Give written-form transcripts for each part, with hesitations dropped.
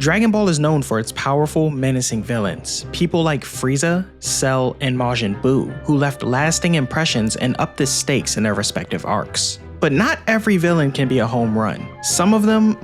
Dragon Ball is known for its powerful, menacing villains, people like Frieza, Cell, and Majin Buu, who left lasting impressions and upped the stakes in their respective arcs. But not every villain can be a home run. Some of them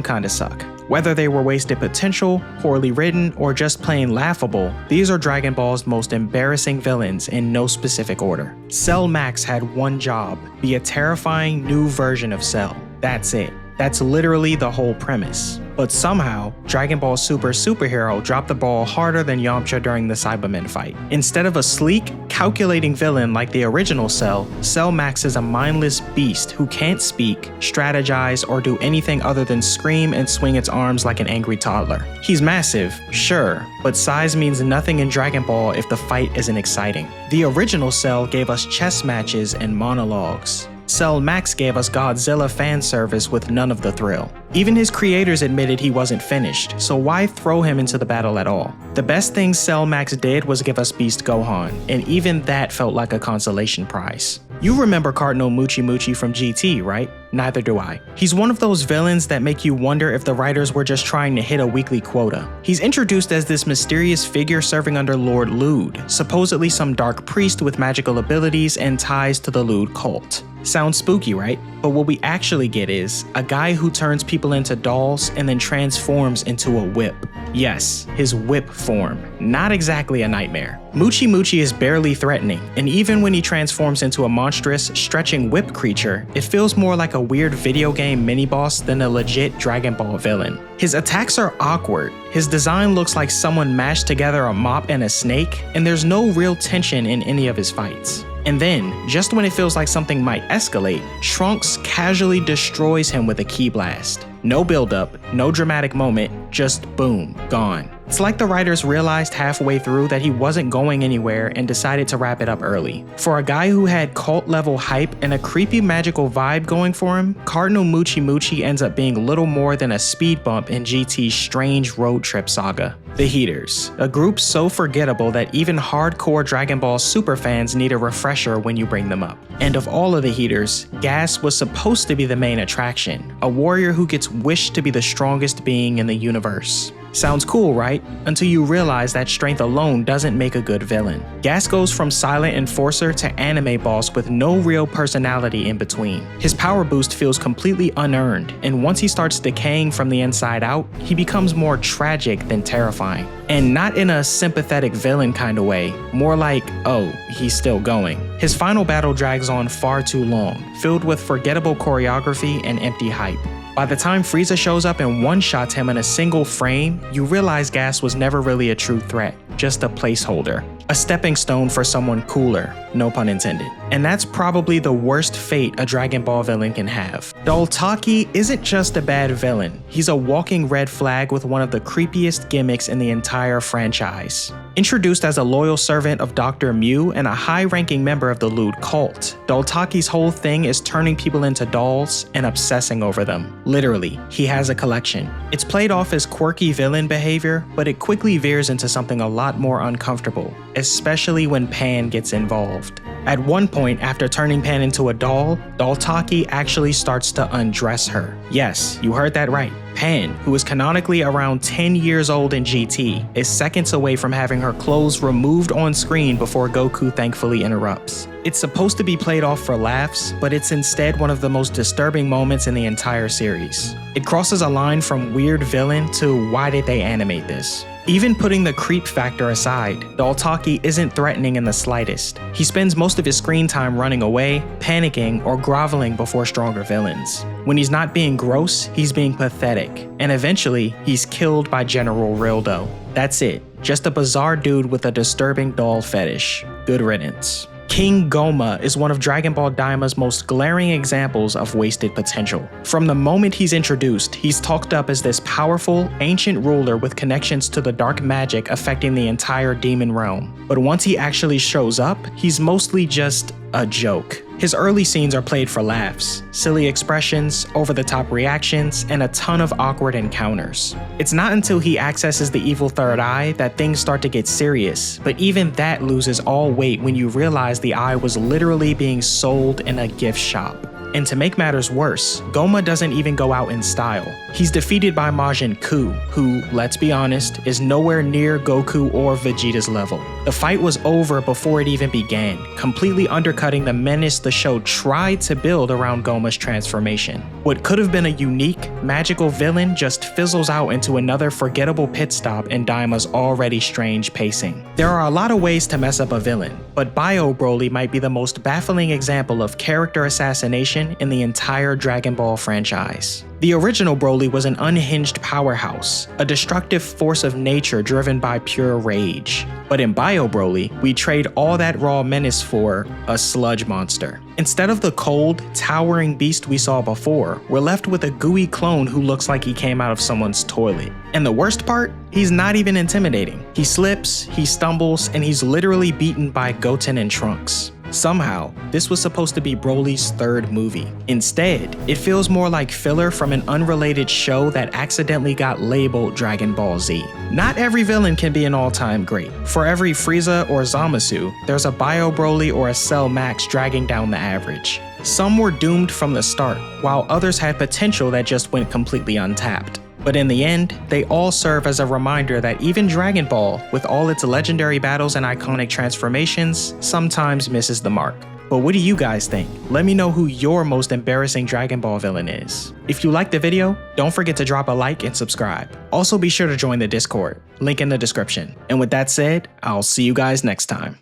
kinda suck. Whether they were wasted potential, poorly written, or just plain laughable, these are Dragon Ball's most embarrassing villains in no specific order. Cell Max had one job: be a terrifying new version of Cell. That's it. That's literally the whole premise. But somehow, Dragon Ball Super Superhero dropped the ball harder than Yamcha during the Cybermen fight. Instead of a sleek, calculating villain like the original Cell, Cell Max is a mindless beast who can't speak, strategize, or do anything other than scream and swing its arms like an angry toddler. He's massive, sure, but size means nothing in Dragon Ball if the fight isn't exciting. The original Cell gave us chess matches and monologues. Cell Max gave us Godzilla fan service with none of the thrill. Even his creators admitted he wasn't finished, so why throw him into the battle at all? The best thing Cell Max did was give us Beast Gohan, and even that felt like a consolation prize. You remember Cardinal Mucci from GT, right? Neither do I. He's one of those villains that make you wonder if the writers were just trying to hit a weekly quota. He's introduced as this mysterious figure serving under Lord Lude, supposedly some dark priest with magical abilities and ties to the Lude cult. Sounds spooky, right? But what we actually get is a guy who turns people into dolls and then transforms into a whip. Yes, his whip form. Not exactly a nightmare. Mucci is barely threatening, and even when he transforms into a monstrous, stretching whip creature, it feels more like a weird video game mini-boss than a legit Dragon Ball villain. His attacks are awkward. His design looks like someone mashed together a mop and a snake, and there's no real tension in any of his fights. And then, just when it feels like something might escalate, Trunks casually destroys him with a ki blast. No build-up, no dramatic moment, just boom, gone. It's like the writers realized halfway through that he wasn't going anywhere and decided to wrap it up early. For a guy who had cult-level hype and a creepy magical vibe going for him, Cardinal Mucci ends up being little more than a speed bump in GT's strange road trip saga. The Heaters, a group so forgettable that even hardcore Dragon Ball Super fans need a refresher when you bring them up. And of all of the Heaters, Gas was supposed to be the main attraction, a warrior who gets wished to be the strongest being in the universe. Sounds cool, right? Until you realize that strength alone doesn't make a good villain. Gas goes from silent enforcer to anime boss with no real personality in between. His power boost feels completely unearned, and once he starts decaying from the inside out, he becomes more tragic than terrifying. And not in a sympathetic villain kind of way, more like, oh, he's still going. His final battle drags on far too long, filled with forgettable choreography and empty hype. By the time Frieza shows up and one-shots him in a single frame, you realize Gas was never really a true threat, just a placeholder. A stepping stone for someone cooler, no pun intended. And that's probably the worst fate a Dragon Ball villain can have. Dolltaki isn't just a bad villain, he's a walking red flag with one of the creepiest gimmicks in the entire franchise. Introduced as a loyal servant of Dr. Mew and a high-ranking member of the Lude cult, Dolltaki's whole thing is turning people into dolls and obsessing over them. Literally, he has a collection. It's played off as quirky villain behavior, but it quickly veers into something a lot more uncomfortable, especially when Pan gets involved. At one point, after turning Pan into a doll, Dolltaki actually starts to undress her. Yes, you heard that right. Pan, who is canonically around 10 years old in GT, is seconds away from having her clothes removed on screen before Goku thankfully interrupts. It's supposed to be played off for laughs, but it's instead one of the most disturbing moments in the entire series. It crosses a line from weird villain to why did they animate this? Even putting the creep factor aside, Dolltaki isn't threatening in the slightest. He spends most of his screen time running away, panicking, or groveling before stronger villains. When he's not being gross, he's being pathetic, and eventually, he's killed by General Rildo. That's it, just a bizarre dude with a disturbing doll fetish. Good riddance. King Goma is one of Dragon Ball Daima's most glaring examples of wasted potential. From the moment he's introduced, he's talked up as this powerful, ancient ruler with connections to the dark magic affecting the entire demon realm. But once he actually shows up, he's mostly just a joke. His early scenes are played for laughs, silly expressions, over-the-top reactions, and a ton of awkward encounters. It's not until he accesses the evil third eye that things start to get serious, but even that loses all weight when you realize the eye was literally being sold in a gift shop. And to make matters worse, Goma doesn't even go out in style. He's defeated by Majin Ku, who, let's be honest, is nowhere near Goku or Vegeta's level. The fight was over before it even began, completely undercutting the menace the show tried to build around Goma's transformation. What could have been a unique, magical villain just fizzles out into another forgettable pit stop in Daima's already strange pacing. There are a lot of ways to mess up a villain, but Bio Broly might be the most baffling example of character assassination in the entire Dragon Ball franchise. The original Broly was an unhinged powerhouse, a destructive force of nature driven by pure rage. But in Bio Broly, we trade all that raw menace for a sludge monster. Instead of the cold, towering beast we saw before, we're left with a gooey clone who looks like he came out of someone's toilet. And the worst part? He's not even intimidating. He slips, he stumbles, and he's literally beaten by Goten and Trunks. Somehow, this was supposed to be Broly's third movie. Instead, it feels more like filler from an unrelated show that accidentally got labeled Dragon Ball Z. Not every villain can be an all-time great. For every Frieza or Zamasu, there's a Bio Broly or a Cell Max dragging down the average. Some were doomed from the start, while others had potential that just went completely untapped. But in the end, they all serve as a reminder that even Dragon Ball, with all its legendary battles and iconic transformations, sometimes misses the mark. But what do you guys think? Let me know who your most embarrassing Dragon Ball villain is. If you liked the video, don't forget to drop a like and subscribe. Also be sure to join the Discord, link in the description. And with that said, I'll see you guys next time.